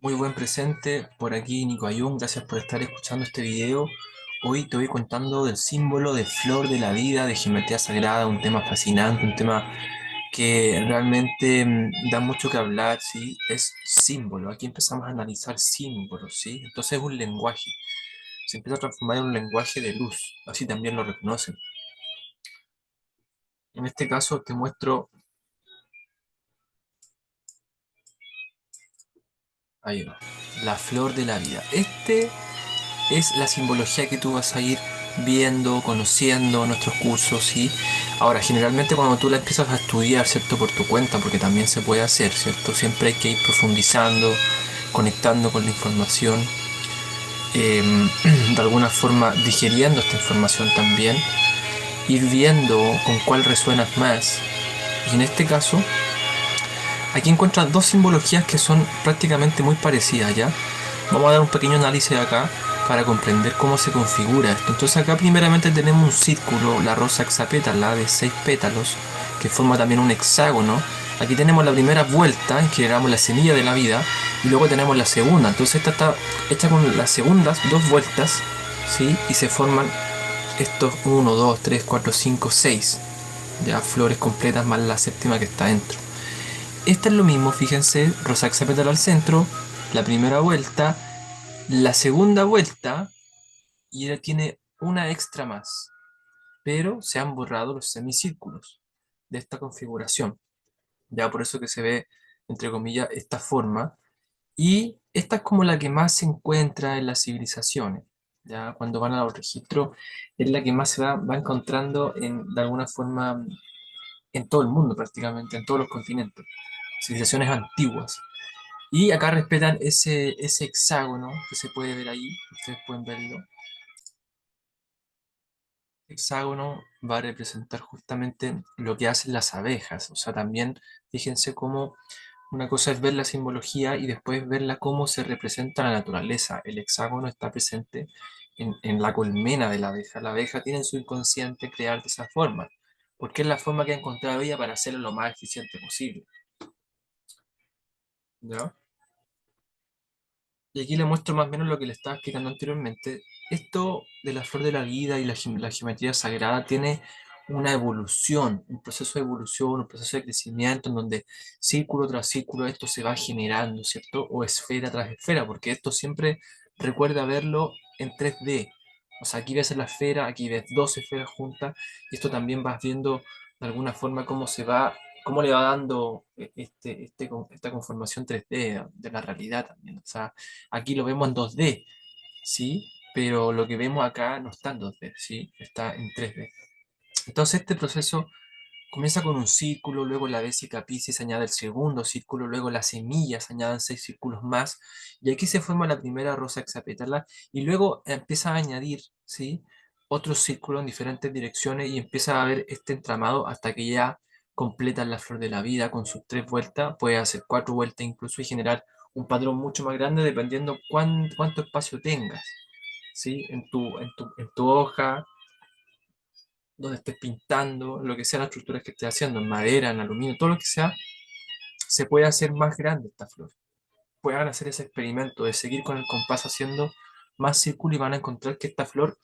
Muy buen presente, por aquí Nico Ayun, gracias por estar escuchando este video. Hoy te voy contando del símbolo de flor de la vida, de geometría sagrada, un tema fascinante, un tema que realmente da mucho que hablar, ¿sí? Es símbolo, aquí empezamos a analizar símbolos, ¿sí? Entonces es un lenguaje, se empieza a transformar en un lenguaje de luz, así también lo reconocen. En este caso te muestro, ahí va, la flor de la vida. Es la simbología que tú vas a ir viendo, conociendo en nuestros cursos, ¿sí? Ahora, generalmente cuando tú la empiezas a estudiar, ¿cierto? Por tu cuenta, porque también se puede hacer, ¿cierto? Siempre hay que ir profundizando, conectando con la información, eh, de alguna forma digiriendo esta información también, ir viendo con cuál resuenas más. Y en este caso, aquí encuentras dos simbologías que son prácticamente muy parecidas, ¿ya? Vamos a dar un pequeño análisis acá para comprender cómo se configura esto. Entonces acá primeramente tenemos un círculo, la rosa hexapétala de 6 pétalos, que forma también un hexágono. Aquí tenemos la primera vuelta, en que generamos la semilla de la vida, y luego tenemos la segunda. Entonces esta está hecha con las segundas dos vueltas, ¿sí? Y se forman estos uno 2 3 4 5 6 ya flores completas más la séptima que está dentro. Esta es lo mismo, fíjense, rosa hexapétalo al centro, la primera vuelta, la segunda vuelta, y ella tiene una extra más, pero se han borrado los semicírculos de esta configuración. Ya por eso que se ve, entre comillas, esta forma. Y esta es como la que más se encuentra en las civilizaciones. Ya cuando van a los registros, es la que más se va encontrando de alguna forma en todo el mundo prácticamente, en todos los continentes. Civilizaciones antiguas. Y acá respetan ese hexágono que se puede ver ahí, ustedes pueden verlo. Hexágono va a representar justamente lo que hacen las abejas. O sea, también fíjense cómo una cosa es ver la simbología y después verla cómo se representa la naturaleza. El hexágono está presente en la colmena de la abeja. La abeja tiene en su inconsciente crear de esa forma, porque es la forma que ha encontrado ella para hacerlo lo más eficiente posible. ¿Ya? Y aquí le muestro más o menos lo que le estaba explicando anteriormente. Esto de la flor de la vida y la geometría sagrada tiene una evolución, un proceso de evolución, un proceso de crecimiento en donde círculo tras círculo esto se va generando, ¿cierto? O esfera tras esfera, porque esto siempre recuerda verlo en 3D. O sea, aquí ves la esfera, aquí ves dos esferas juntas, y esto también vas viendo de alguna forma cómo le va dando esta conformación 3D de la realidad también. O sea, aquí lo vemos en 2D, ¿sí? Pero lo que vemos acá no está en 2D, ¿sí? Está en 3D. Entonces este proceso comienza con un círculo, luego la vésica Piscis añade el segundo círculo, luego las semillas añaden 6 círculos más, y aquí se forma la primera rosa hexapétala, y luego empieza a añadir, ¿sí? Otros círculos en diferentes direcciones, y empieza a ver este entramado hasta que ya completan la flor de la vida con sus 3 vueltas, puede hacer 4 vueltas incluso y generar un patrón mucho más grande dependiendo cuánto espacio tengas, ¿sí? En tu hoja, donde estés pintando, lo que sea las estructuras que estés haciendo, en madera, en aluminio, todo lo que sea, se puede hacer más grande esta flor. Puedan hacer ese experimento de seguir con el compás haciendo más círculo y van a encontrar que esta flor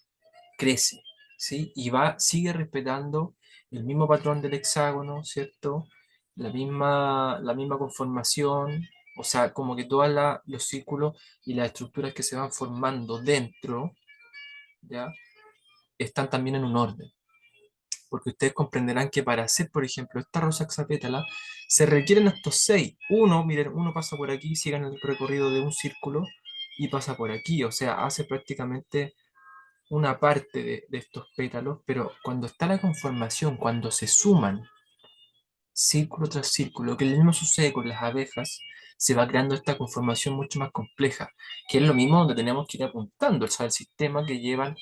crece, ¿sí? Y sigue respetando el mismo patrón del hexágono, ¿cierto? La misma conformación, o sea, como que todos los círculos y las estructuras que se van formando dentro, ¿ya? Están también en un orden. Porque ustedes comprenderán que para hacer, por ejemplo, esta rosa hexapétala, se requieren estos 6. Uno, miren, uno pasa por aquí, sigan el recorrido de un círculo y pasa por aquí, o sea, hace prácticamente una parte de estos pétalos, pero cuando está la conformación, cuando se suman círculo tras círculo, que lo mismo sucede con las abejas, se va creando esta conformación mucho más compleja, que es lo mismo donde tenemos que ir apuntando, o sea, el sistema que llevan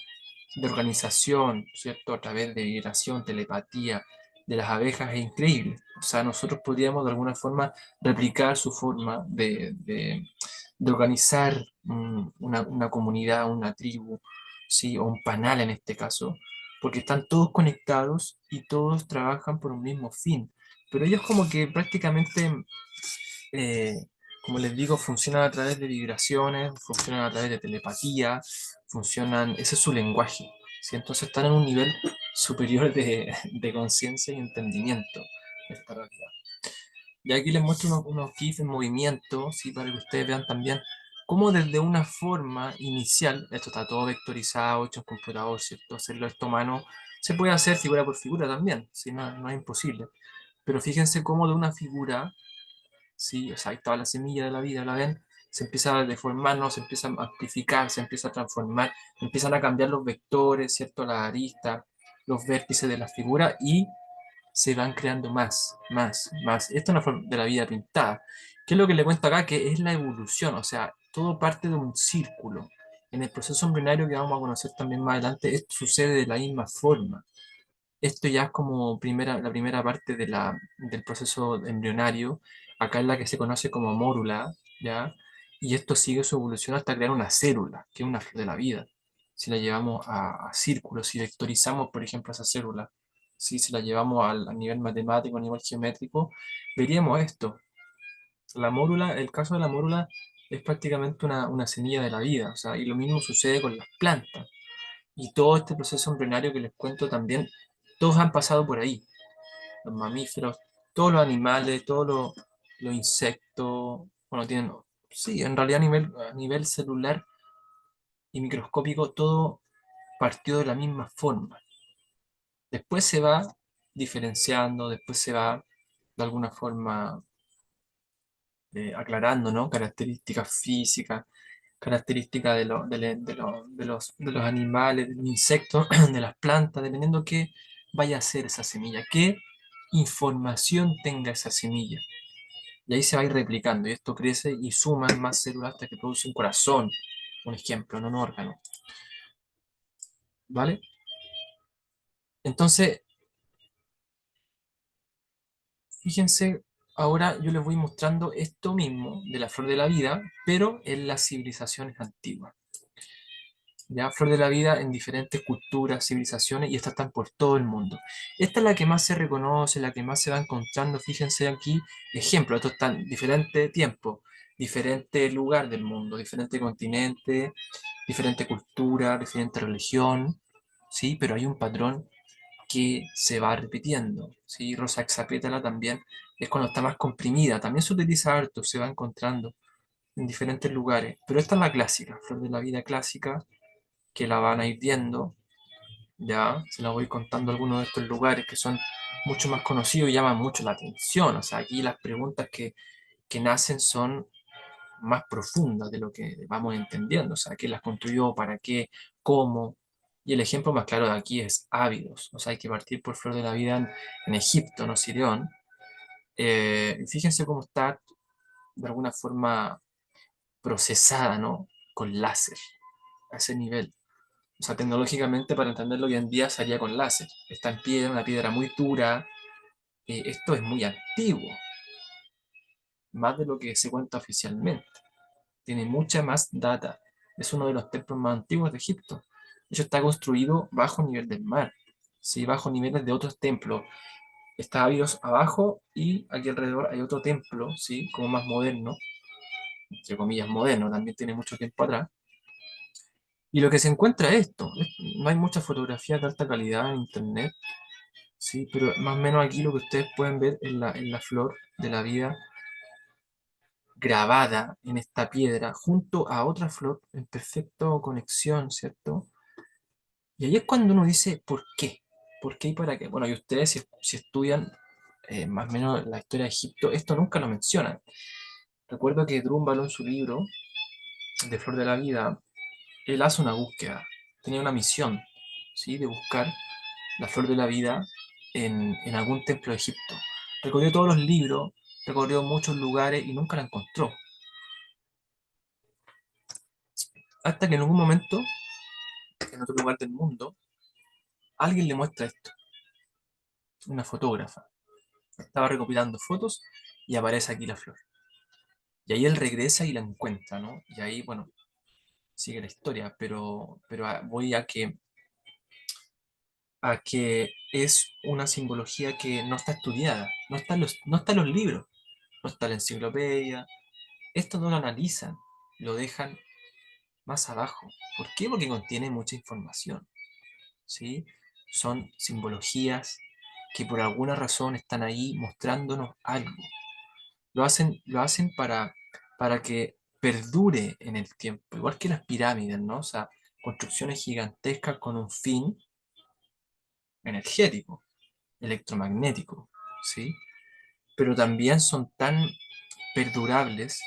de organización, ¿cierto? A través de vibración, telepatía de las abejas es increíble. O sea, nosotros podríamos de alguna forma replicar su forma de organizar una comunidad, una tribu, ¿sí? O un panal en este caso, porque están todos conectados y todos trabajan por un mismo fin. Pero ellos como que prácticamente, eh, como les digo, funcionan a través de vibraciones, funcionan a través de telepatía, funcionan, ese es su lenguaje, ¿sí? Entonces están en un nivel superior de conciencia y entendimiento de esta realidad. Y aquí les muestro unos GIFs en movimiento, ¿sí? Para que ustedes vean también cómo desde una forma inicial, esto está todo vectorizado, hecho en computador, ¿cierto? Hacerlo esto a mano, se puede hacer figura por figura también, ¿sí? No es imposible. Pero fíjense cómo de una figura, ¿sí? O sea, ahí estaba la semilla de la vida, ¿la ven? Se empieza a deformar, ¿no? Se empieza a amplificar, se empieza a transformar, empiezan a cambiar los vectores, ¿cierto? Las aristas, los vértices de la figura y se van creando más, más, más. Esto es una forma de la vida pintada. ¿Qué es lo que le cuento acá? Que es la evolución, o sea, todo parte de un círculo. En el proceso embrionario que vamos a conocer también más adelante, esto sucede de la misma forma. Esto ya es como la primera parte del proceso embrionario. Acá es la que se conoce como mórula, ¿ya? Y esto sigue su evolución hasta crear una célula, que es una flor de la vida. Si la llevamos a círculos, si vectorizamos, por ejemplo, esa célula, si la llevamos a nivel matemático, a nivel geométrico, veríamos esto. La mórula, el caso de la mórula es prácticamente una semilla de la vida, o sea, y lo mismo sucede con las plantas. Y todo este proceso embrionario que les cuento también, todos han pasado por ahí. Los mamíferos, todos los animales, todos los insectos, bueno, tienen, sí, en realidad a nivel celular y microscópico, todo partió de la misma forma. Después se va diferenciando, después se va de alguna forma aclarando, ¿no? Características físicas, características de los animales, de los insectos, de las plantas, dependiendo qué vaya a ser esa semilla, qué información tenga esa semilla. Y ahí se va a ir replicando, y esto crece y suman más células hasta que produce un corazón, un ejemplo, no un órgano, ¿vale? Entonces, fíjense, ahora yo les voy mostrando esto mismo de la flor de la vida, pero en las civilizaciones antiguas. Ya, flor de la vida en diferentes culturas, civilizaciones, y estas están por todo el mundo. Esta es la que más se reconoce, la que más se va encontrando. Fíjense aquí, ejemplo, estos están en diferente tiempo, diferente lugar del mundo, diferente continente, diferente cultura, diferente religión, ¿sí? Pero hay un patrón que se va repitiendo, ¿sí? Rosa hexapétala también es cuando está más comprimida, también se utiliza harto, se va encontrando en diferentes lugares, pero esta es la clásica, flor de la vida clásica, que la van a ir viendo, ya, se la voy contando algunos de estos lugares que son mucho más conocidos y llaman mucho la atención, o sea, aquí las preguntas que nacen son más profundas de lo que vamos entendiendo, o sea, quién las construyó, para qué, cómo. Y el ejemplo más claro de aquí es Ávidos, o sea, hay que partir por Flor de la Vida en Egipto, no Sirión. Fíjense cómo está de alguna forma procesada, ¿no? Con láser, a ese nivel. O sea, tecnológicamente, para entenderlo hoy en día, se haría con láser. Está en piedra, una piedra muy dura. Esto es muy antiguo, más de lo que se cuenta oficialmente. Tiene mucha más data. Es uno de los templos más antiguos de Egipto. De hecho, está construido bajo nivel del mar, ¿sí? Bajo niveles de otros templos. Está Abidos abajo y aquí alrededor hay otro templo, ¿sí? Como más moderno, entre comillas moderno, también tiene mucho tiempo atrás. Y lo que se encuentra es esto. No hay muchas fotografías de alta calidad en internet, ¿sí? Pero más o menos aquí lo que ustedes pueden ver en la flor de la vida grabada en esta piedra junto a otra flor en perfecta conexión, ¿cierto? Y ahí es cuando uno dice, ¿por qué? ¿Por qué y para qué? Bueno, y ustedes si estudian más o menos la historia de Egipto, esto nunca lo mencionan. Recuerdo que Drúmbalo en su libro de Flor de la Vida, él hace una búsqueda, tenía una misión, ¿sí? De buscar la Flor de la Vida en algún templo de Egipto. Recorrió todos los libros, recorrió muchos lugares y nunca la encontró. Hasta que en algún momento, en otro lugar del mundo, alguien le muestra esto, una fotógrafa. Estaba recopilando fotos y aparece aquí la flor. Y ahí él regresa y la encuentra, ¿no? Y ahí, bueno, sigue la historia, pero voy a que es una simbología que no está estudiada, no está en los libros, no está en la enciclopedia. Esto no lo analizan, lo dejan más abajo. ¿Por qué? Porque contiene mucha información, ¿sí? Son simbologías que por alguna razón están ahí mostrándonos algo. Lo hacen para que perdure en el tiempo, igual que las pirámides, ¿no? O sea, construcciones gigantescas con un fin energético, electromagnético, ¿sí? Pero también son tan perdurables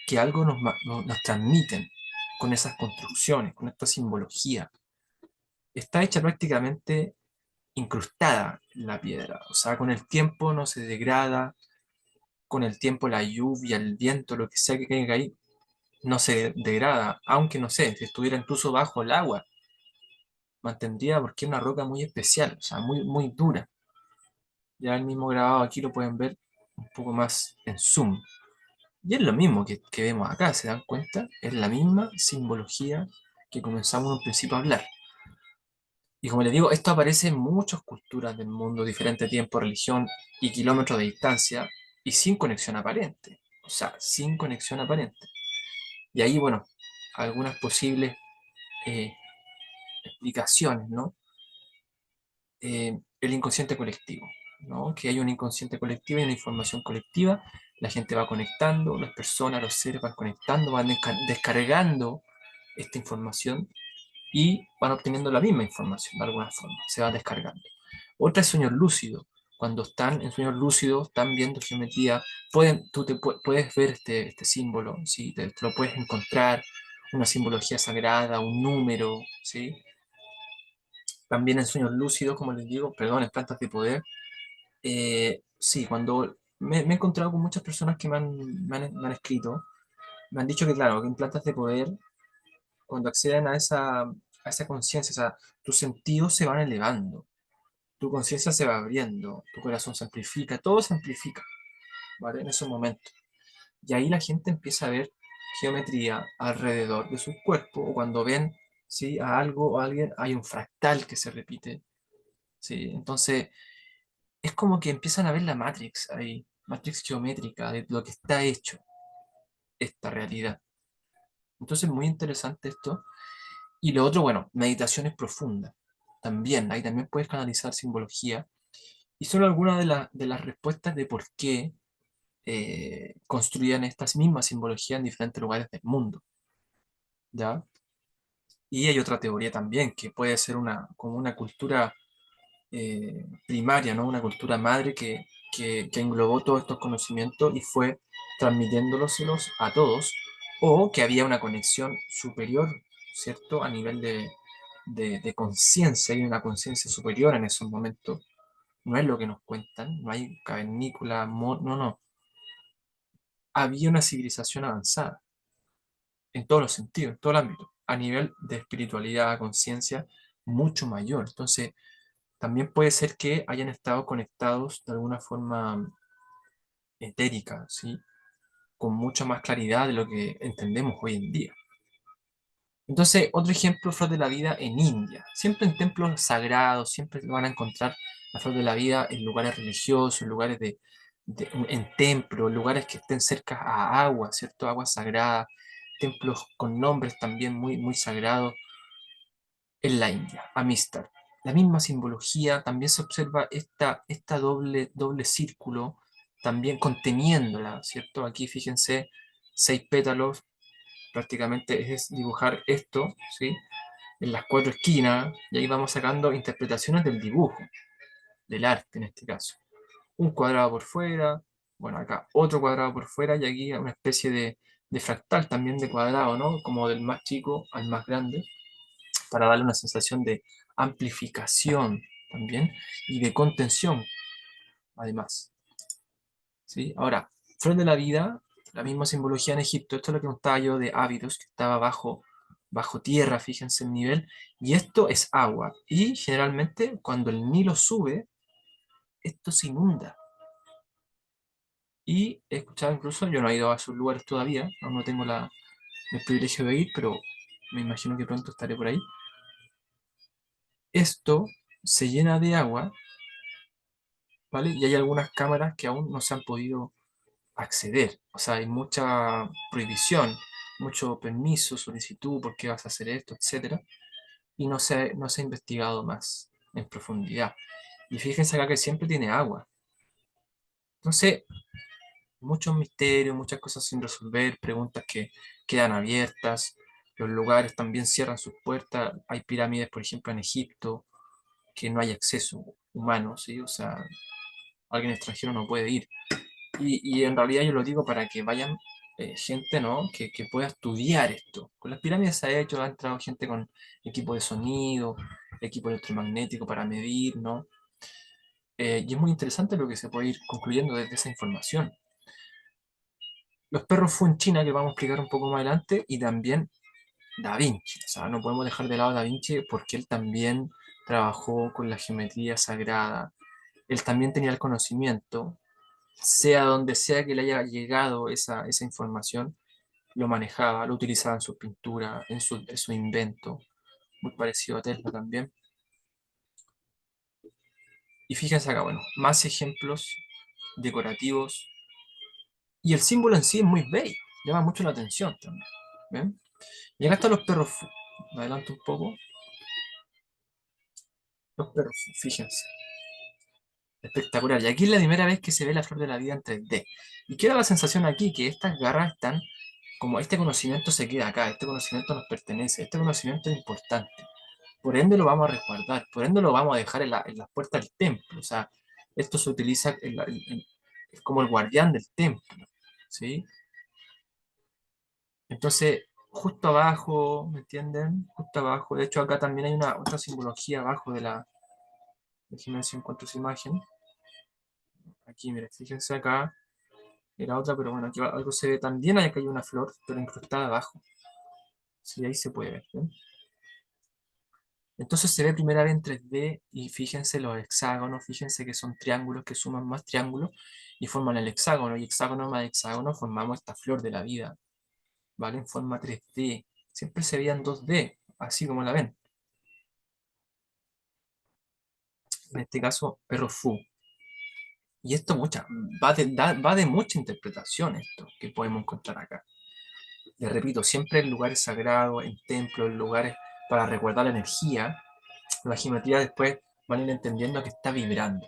que algo nos transmiten con esas construcciones, con esta simbología. Está hecha prácticamente incrustada en la piedra, o sea, con el tiempo no se degrada, con el tiempo la lluvia, el viento, lo que sea que caiga ahí, no se degrada, aunque no sé, si estuviera incluso bajo el agua, mantendría porque es una roca muy especial, o sea, muy, muy dura. Ya el mismo grabado aquí lo pueden ver un poco más en zoom. Y es lo mismo que vemos acá, ¿se dan cuenta? Es la misma simbología que comenzamos en un principio a hablar. Y como les digo, esto aparece en muchas culturas del mundo, diferente tiempo, religión y kilómetros de distancia, y sin conexión aparente. O sea, sin conexión aparente. Y ahí, bueno, algunas posibles eh, explicaciones, ¿no? El inconsciente colectivo, ¿no? Que hay un inconsciente colectivo y una información colectiva, la gente va conectando, las personas, los seres van conectando, van descargando esta información y van obteniendo la misma información de alguna forma, se va descargando. Otra es sueños lúcidos. Cuando están en sueños lúcidos, están viendo geometría, puedes ver este símbolo, ¿sí? Te lo puedes encontrar, una simbología sagrada, un número, ¿sí? También en sueños lúcidos, como les digo, perdón, en plantas de poder. Sí, cuando me he encontrado con muchas personas que me han escrito, me han dicho que, claro, que en plantas de poder, cuando acceden a esa conciencia, o sea, tus sentidos se van elevando, tu conciencia se va abriendo, tu corazón se amplifica, todo se amplifica, ¿vale? En esos momentos. Y ahí la gente empieza a ver geometría alrededor de su cuerpo, o cuando ven, ¿sí? A algo o a alguien, hay un fractal que se repite, ¿sí? Entonces, es como que empiezan a ver la Matrix ahí, Matrix geométrica, de lo que está hecho esta realidad. Entonces, muy interesante esto. Y lo otro, bueno, meditaciones profundas. También, ahí también puedes canalizar simbología. Y son algunas de las respuestas de por qué construían estas mismas simbologías en diferentes lugares del mundo. ¿Ya? Y hay otra teoría también, que puede ser como una cultura primaria, ¿no? Una cultura madre que englobó todos estos conocimientos y fue transmitiéndolos a todos, o que había una conexión superior, ¿cierto? A nivel de conciencia, hay una conciencia superior en esos momentos. No es lo que nos cuentan, no hay cavernícola, no, no. Había una civilización avanzada en todos los sentidos, en todo el ámbito, a nivel de espiritualidad, conciencia, mucho mayor. Entonces, también puede ser que hayan estado conectados de alguna forma etérica, ¿sí? Con mucha más claridad de lo que entendemos hoy en día. Entonces, otro ejemplo, flor de la vida en India. Siempre en templos sagrados, siempre van a encontrar la flor de la vida en lugares religiosos, en lugares en templos, lugares que estén cerca a agua, ¿cierto? Agua sagrada, templos con nombres también muy, muy sagrados en la India, Amistar. La misma simbología, también se observa esta doble círculo, también conteniéndola, ¿cierto? Aquí fíjense, 6 pétalos, prácticamente es dibujar esto, ¿sí? En las 4 esquinas, y ahí vamos sacando interpretaciones del dibujo, del arte en este caso. Un cuadrado por fuera, bueno, acá otro cuadrado por fuera, y aquí una especie de fractal también de cuadrado, ¿no? Como del más chico al más grande para darle una sensación de amplificación también y de contención, además. ¿Sí? Ahora, flor de la vida, la misma simbología en Egipto, esto es lo que contaba yo de Abidos, que estaba bajo tierra, fíjense el nivel, y esto es agua. Y generalmente cuando el Nilo sube, esto se inunda. Y he escuchado incluso, yo no he ido a esos lugares todavía, aún no tengo el privilegio de ir, pero me imagino que pronto estaré por ahí. Esto se llena de agua, ¿vale? Y hay algunas cámaras que aún no se han podido acceder. O sea, hay mucha prohibición, mucho permiso, solicitud, por qué vas a hacer esto, etcétera, y no se ha investigado más en profundidad. Y fíjense acá que siempre tiene agua. Entonces, muchos misterios, muchas cosas sin resolver, preguntas que quedan abiertas, los lugares también cierran sus puertas. Hay pirámides, por ejemplo, en Egipto, que no hay acceso humano, ¿sí? O sea, alguien extranjero no puede ir. Y en realidad yo lo digo para que vayan gente, ¿no? Que pueda estudiar esto. Con las pirámides se ha hecho, ha entrado gente con equipo de sonido, equipo electromagnético para medir, ¿no? Y es muy interesante lo que se puede ir concluyendo desde esa información. Los perros fue en China, que vamos a explicar un poco más adelante, y también Da Vinci. O sea, no podemos dejar de lado a Da Vinci porque él también trabajó con la geometría sagrada. Él también tenía el conocimiento, sea donde sea que le haya llegado esa información, lo manejaba, lo utilizaba en su pintura, en su invento, muy parecido a Tesla también. Y fíjense acá, bueno, más ejemplos decorativos. Y el símbolo en sí es muy bello, llama mucho la atención también. ¿Ven? Y acá están los perros fu. Me adelanto un poco. Los perros fu, fíjense. Espectacular. Y aquí es la primera vez que se ve la flor de la vida en 3D. Y queda la sensación aquí que estas garras están como este conocimiento se queda acá, este conocimiento nos pertenece, este conocimiento es importante. Por ende lo vamos a resguardar, por ende lo vamos a dejar en las puertas del templo. O sea, esto se utiliza es como el guardián del templo, ¿sí? Entonces, justo abajo, ¿me entienden? Justo abajo, de hecho acá también hay una otra simbología abajo de la, déjenme ver si encuentro esa imagen. Aquí, miren, fíjense acá, era otra, pero bueno, aquí algo se ve también, acá hay una flor, pero incrustada abajo. Sí, ahí se puede ver, ¿ven? Entonces se ve primera vez en 3D y fíjense los hexágonos, fíjense que son triángulos que suman más triángulos y forman el hexágono, y hexágono más hexágono formamos esta flor de la vida, ¿vale? En forma 3D. Siempre se veía en 2D, así como la ven. En este caso, perro fu. Y esto va de mucha interpretación esto que podemos encontrar acá. Les repito, siempre en lugares sagrados, en templos, en lugares para resguardar la energía, la geometría después van a ir entendiendo que está vibrando.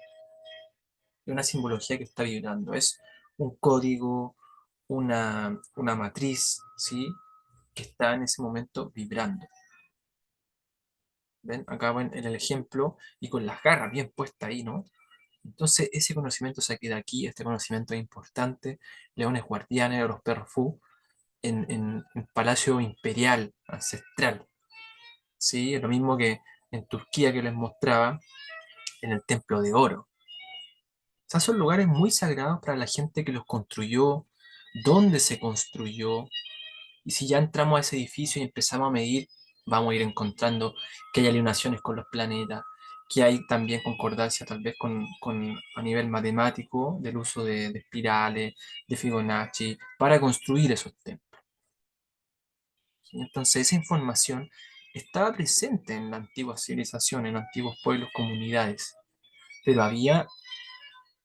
Es una simbología que está vibrando. Es un código, una matriz, ¿sí? Que está en ese momento vibrando. ¿Ven? Acá ven en el ejemplo y con las garras bien puestas ahí, ¿no? Entonces ese conocimiento se queda aquí, este conocimiento es importante. Leones guardianes, los perros Fu, en Palacio Imperial Ancestral, ¿sí? Es lo mismo que en Turquía que les mostraba, en el Templo de Oro. O sea, son lugares muy sagrados para la gente que los construyó, dónde se construyó. Y si ya entramos a ese edificio y empezamos a medir, vamos a ir encontrando que hay alineaciones con los planetas, que hay también concordancia tal vez a nivel matemático del uso de espirales, de Fibonacci, para construir esos templos. ¿Sí? Entonces esa información estaba presente en la antigua civilización, en los antiguos pueblos, comunidades, pero había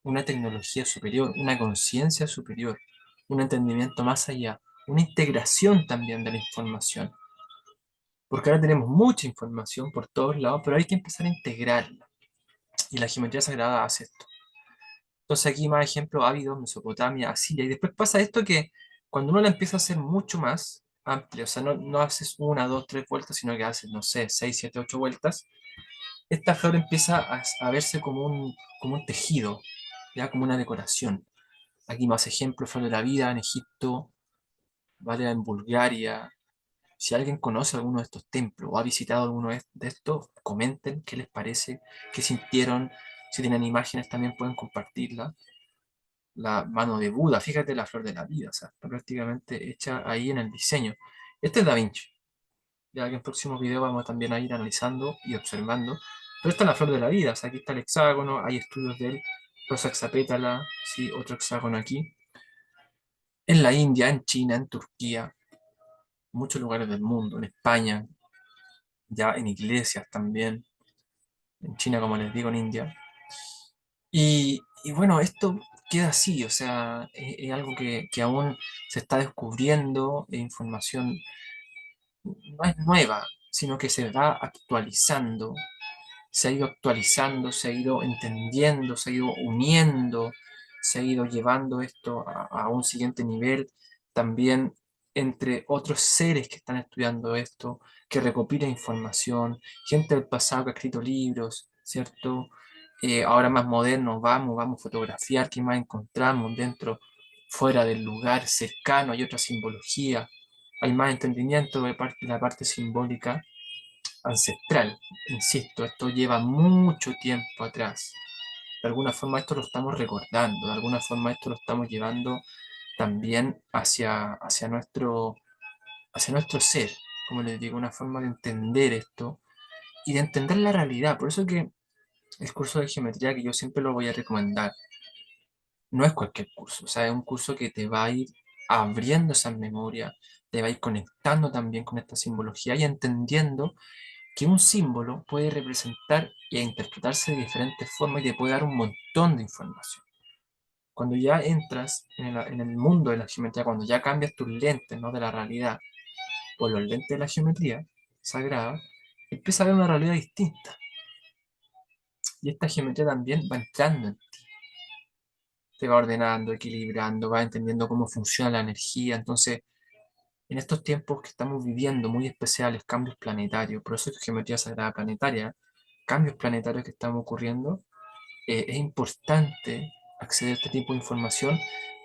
una tecnología superior, una conciencia superior, un entendimiento más allá, una integración también de la información. Porque ahora tenemos mucha información por todos lados, pero hay que empezar a integrarla. Y la geometría sagrada hace esto. Entonces aquí más ejemplos ávidos, Mesopotamia, Asiria. Y después pasa esto que cuando uno la empieza a hacer mucho más amplia, o sea, no haces una, dos, tres vueltas, sino que haces, no sé, seis, siete, ocho vueltas, esta flor empieza a verse como un tejido, ya como una decoración. Aquí más ejemplos, flor de la vida en Egipto, ¿vale? En Bulgaria. Si alguien conoce alguno de estos templos o ha visitado alguno de estos, comenten qué les parece, qué sintieron. Si tienen imágenes también pueden compartirla. La mano de Buda, fíjate la flor de la vida, o sea, está prácticamente hecha ahí en el diseño. Este es Da Vinci. Ya que en próximos videos vamos también a ir analizando y observando. Pero esta es la flor de la vida, o sea, aquí está el hexágono, hay estudios de él, rosa hexapétala, ¿sí? Otro hexágono aquí. En la India, en China, en Turquía, muchos lugares del mundo, en España, ya en iglesias también, en China, como les digo, en India. Y bueno, esto queda así, o sea, es algo que aún se está descubriendo, e información no es nueva, sino que se va actualizando, se ha ido actualizando, se ha ido entendiendo, se ha ido uniendo, se ha ido llevando esto a un siguiente nivel, también entre otros seres que están estudiando esto, que recopilan información, gente del pasado que ha escrito libros, ¿cierto? Ahora más modernos, vamos a fotografiar qué más encontramos dentro, fuera del lugar, cercano, hay otra simbología, hay más entendimiento de la parte simbólica ancestral. Insisto, esto lleva mucho tiempo atrás. De alguna forma esto lo estamos recordando, de alguna forma esto lo estamos llevando también hacia nuestro ser, como les digo, una forma de entender esto y de entender la realidad. Por eso que el curso de geometría que yo siempre lo voy a recomendar, no es cualquier curso, o sea, es un curso que te va a ir abriendo esa memoria, te va a ir conectando también con esta simbología y entendiendo que un símbolo puede representar e interpretarse de diferentes formas y te puede dar un montón de información. Cuando ya entras en el mundo de la geometría, cuando ya cambias tus lentes, ¿no?, de la realidad por los lentes de la geometría sagrada, empieza a ver una realidad distinta. Y esta geometría también va entrando en ti, te va ordenando, equilibrando, va entendiendo cómo funciona la energía. Entonces, en estos tiempos que estamos viviendo muy especiales, cambios planetarios, por eso es geometría sagrada planetaria, cambios planetarios que están ocurriendo, es importante acceder a este tipo de información,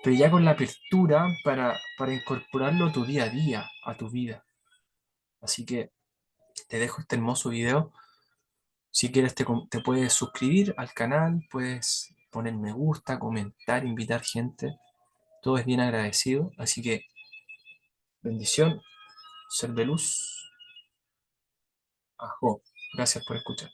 pero ya con la apertura para incorporarlo a tu día a día, a tu vida. Así que te dejo este hermoso video. Si quieres te puedes suscribir al canal, puedes poner me gusta, comentar, invitar gente. Todo es bien agradecido. Así que bendición, ser de luz. Ajo. Gracias por escuchar.